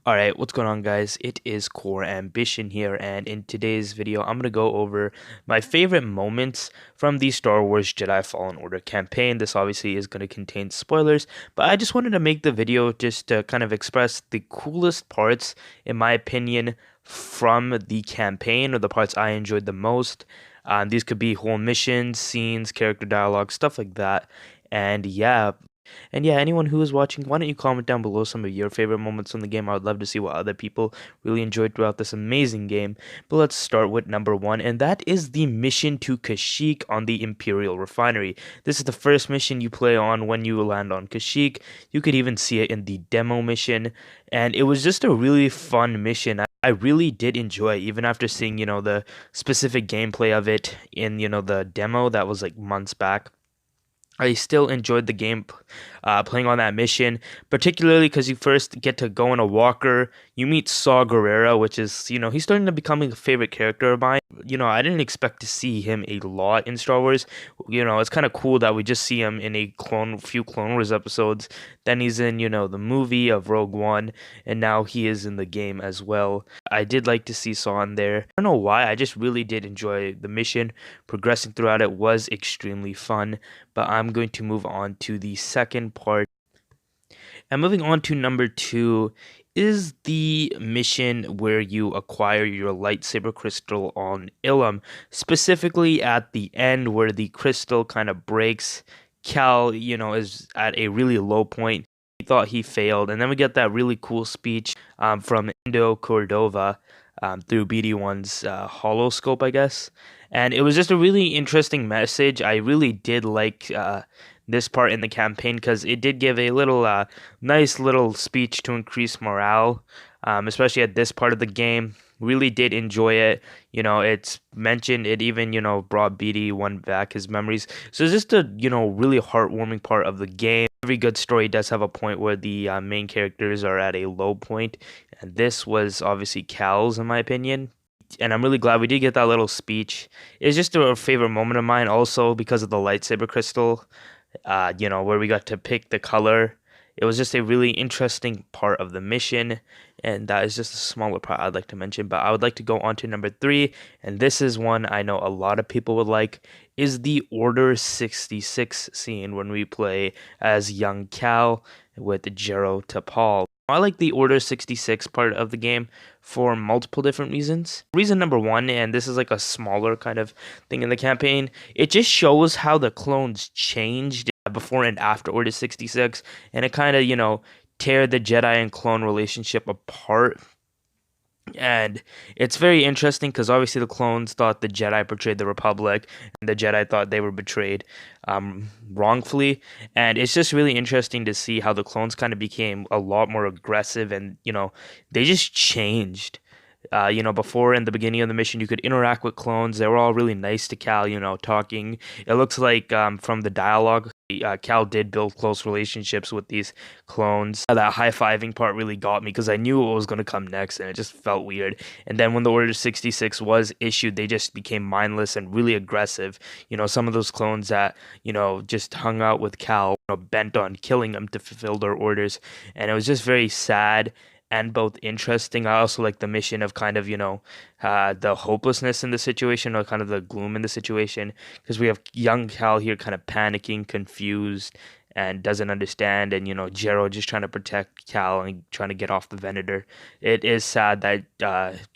Alright, what's going on guys? It is Core Ambition here, and in today's video I'm going to go over my favorite moments from the Star Wars Jedi Fallen Order campaign. This obviously is going to contain spoilers, but I just wanted to make the video just to kind of express the coolest parts, in my opinion, from the campaign, or the parts I enjoyed the most. These could be whole missions, scenes, character dialogue, stuff like that. And yeah, anyone who is watching, why don't you comment down below some of your favorite moments in the game? I would love to see what other people really enjoyed throughout this amazing game. But let's start with number one, and that is the mission to Kashyyyk on the Imperial Refinery. This is the first mission you play on when you land on Kashyyyk. You could even see it in the demo mission, and it was just a really fun mission. I really did enjoy it, even after seeing, the specific gameplay of it in, the demo that was like months back. I still enjoyed the game playing on that mission, particularly because you first get to go in a walker. You meet Saw Gerrera, which is, he's starting to become a favorite character of mine. I didn't expect to see him a lot in Star Wars. It's kind of cool that we just see him in few Clone Wars episodes. Then he's in, the movie of Rogue One, and now he is in the game as well. I did like to see Saw in there. I don't know why, I just really did enjoy the mission. Progressing throughout it was extremely fun, but I'm going to move on to the second part. And moving on to number two is the mission where you acquire your lightsaber crystal on Ilum, specifically at the end where the crystal kind of breaks. Cal, is at a really low point. He thought he failed, and then we get that really cool speech from Indo Cordova through BD1's holoscope, I guess. And it was just a really interesting message. I really did like this part in the campaign because it did give a little nice little speech to increase morale, especially at this part of the game. Really did enjoy it. It's mentioned, it even, brought BD1 back his memories. So it's just a, really heartwarming part of the game. Every good story does have a point where the main characters are at a low point, and this was obviously Cal's, in my opinion. And I'm really glad we did get that little speech. It's just a favorite moment of mine, also because of the lightsaber crystal, where we got to pick the color. It was just a really interesting part of the mission, and that is just a smaller part I'd like to mention. But I would like to go on to number three, and this is one I know a lot of people would like, is the Order 66 scene when we play as young Cal with Jero Tapal. I like the Order 66 part of the game for multiple different reasons. Reason number one, and this is like a smaller kind of thing in the campaign, it just shows how the clones changed before and after Order 66, and it kind of, tear the Jedi and clone relationship apart. And it's very interesting because obviously the clones thought the Jedi betrayed the Republic, and the Jedi thought they were betrayed wrongfully. And it's just really interesting to see how the clones kind of became a lot more aggressive, and they just changed. Before in the beginning of the mission, you could interact with clones. They were all really nice to Cal, talking. It looks like from the dialogue, Cal did build close relationships with these clones. That high-fiving part really got me because I knew what was going to come next, and it just felt weird. And then when the Order 66 was issued, they just became mindless and really aggressive. Some of those clones that, just hung out with Cal, bent on killing him to fulfill their orders. And it was just very sad and both interesting. I also like the mission of kind of, the hopelessness in the situation, or kind of the gloom in the situation, because we have young Cal here kind of panicking, confused, and doesn't understand, and, Jero just trying to protect Cal and trying to get off the Venator. It is sad that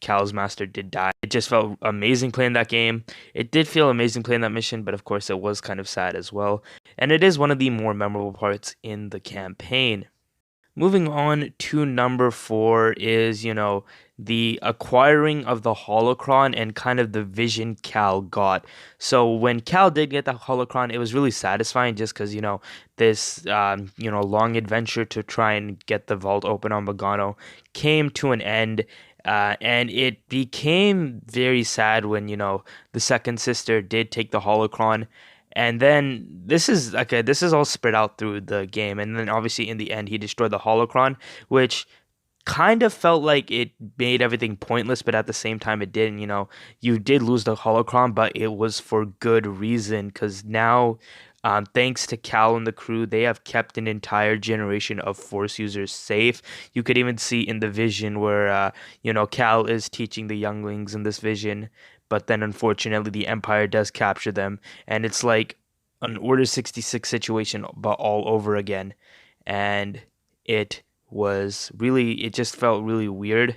Cal's master did die. It just felt amazing playing that game. It did feel amazing playing that mission, but of course it was kind of sad as well. And it is one of the more memorable parts in the campaign. Moving on to number four is, the acquiring of the holocron and kind of the vision Cal got. So when Cal did get the holocron, it was really satisfying just because, this, long adventure to try and get the vault open on Bogano came to an end. And it became very sad when, the second sister did take the holocron. And then this is all spread out through the game, and then obviously in the end he destroyed the holocron, which kind of felt like it made everything pointless, but at the same time it didn't. You did lose the holocron, but it was for good reason, because now Thanks to Cal and the crew, they have kept an entire generation of Force users safe. You could even see in the vision where, Cal is teaching the younglings in this vision, but then unfortunately the Empire does capture them, and it's like an Order 66 situation, but all over again. And it just felt really weird.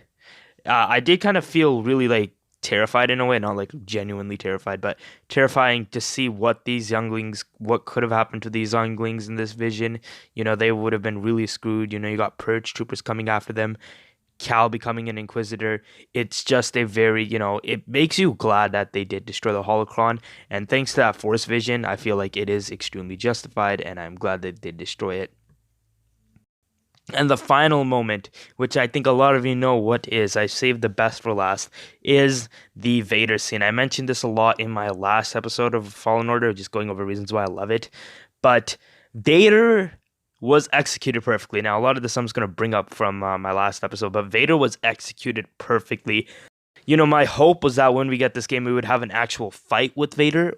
I did kind of feel really like terrified in a way, not like genuinely terrified, but terrifying to see what could have happened to these younglings in this vision. They would have been really screwed. You got purge troopers coming after them, Cal becoming an Inquisitor. It's just a very, it makes you glad that they did destroy the holocron. And thanks to that Force vision, I feel like it is extremely justified, and I'm glad that they did destroy it. And the final moment, which I think a lot of you know what is, I saved the best for last, is the Vader scene. I mentioned this a lot in my last episode of Fallen Order, just going over reasons why I love it. But Vader was executed perfectly. Now, a lot of this I'm just going to bring up from my last episode, but Vader was executed perfectly. My hope was that when we get this game, we would have an actual fight with Vader,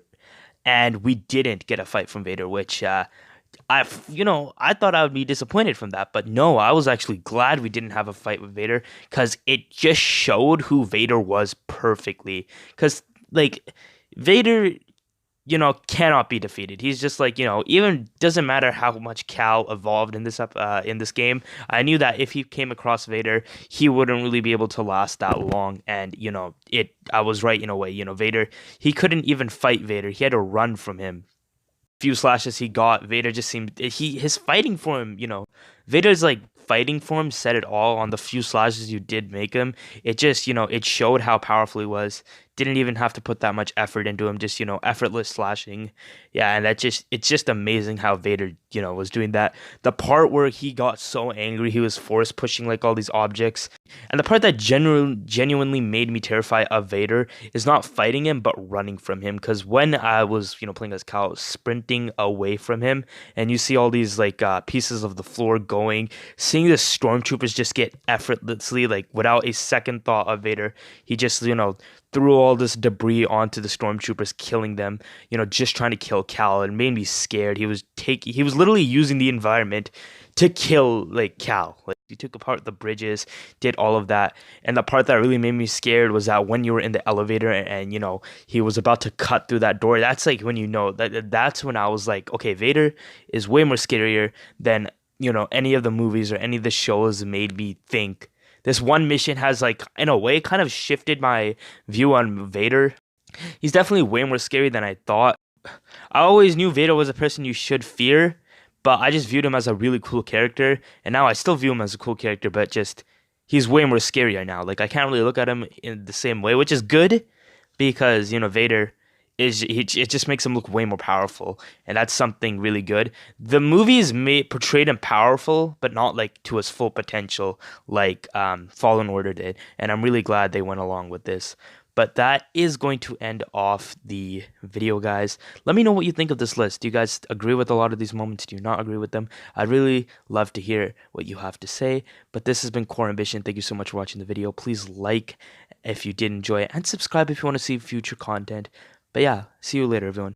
and we didn't get a fight from Vader, which I thought I would be disappointed from that, but no, I was actually glad we didn't have a fight with Vader because it just showed who Vader was perfectly. Because like Vader, cannot be defeated. He's just like even doesn't matter how much Cal evolved in this game. I knew that if he came across Vader, he wouldn't really be able to last that long. And I was right in a way. Vader, he couldn't even fight Vader. He had to run from him. Few slashes he got, Vader just seemed his fighting form, Vader's like fighting form said it all on the few slashes you did make him. It just, it showed how powerful he was. Didn't even have to put that much effort into him, just, effortless slashing. Yeah, and it's just amazing how Vader, was doing that. The part where he got so angry, he was force pushing like all these objects. And the part that genuinely made me terrified of Vader is not fighting him, but running from him. Because when I was, playing as Cal, sprinting away from him, and you see all these like pieces of the floor going, seeing the stormtroopers just get effortlessly, like without a second thought of Vader, he just, threw all this debris onto the stormtroopers, killing them, just trying to kill Cal. It made me scared. He was literally using the environment to kill like Cal. Like he took apart the bridges, did all of that. And the part that really made me scared was that when you were in the elevator and he was about to cut through that door, that's like when that's when I was like, okay, Vader is way more scarier than any of the movies or any of the shows made me think. This one mission has, like, in a way, kind of shifted my view on Vader. He's definitely way more scary than I thought. I always knew Vader was a person you should fear, but I just viewed him as a really cool character. And now I still view him as a cool character, but just, he's way more scarier now. Like, I can't really look at him in the same way, which is good because, Vader it just makes him look way more powerful, and that's something really good. The movies portrayed him powerful, but not like to his full potential, like Fallen Order did, and I'm really glad they went along with this. But that is going to end off the video, guys. Let me know what you think of this list. Do you guys agree with a lot of these moments? Do you not agree with them? I'd really love to hear what you have to say. But this has been Core Ambition. Thank you so much for watching the video. Please like if you did enjoy it, and subscribe if you want to see future content. But yeah, see you later, everyone.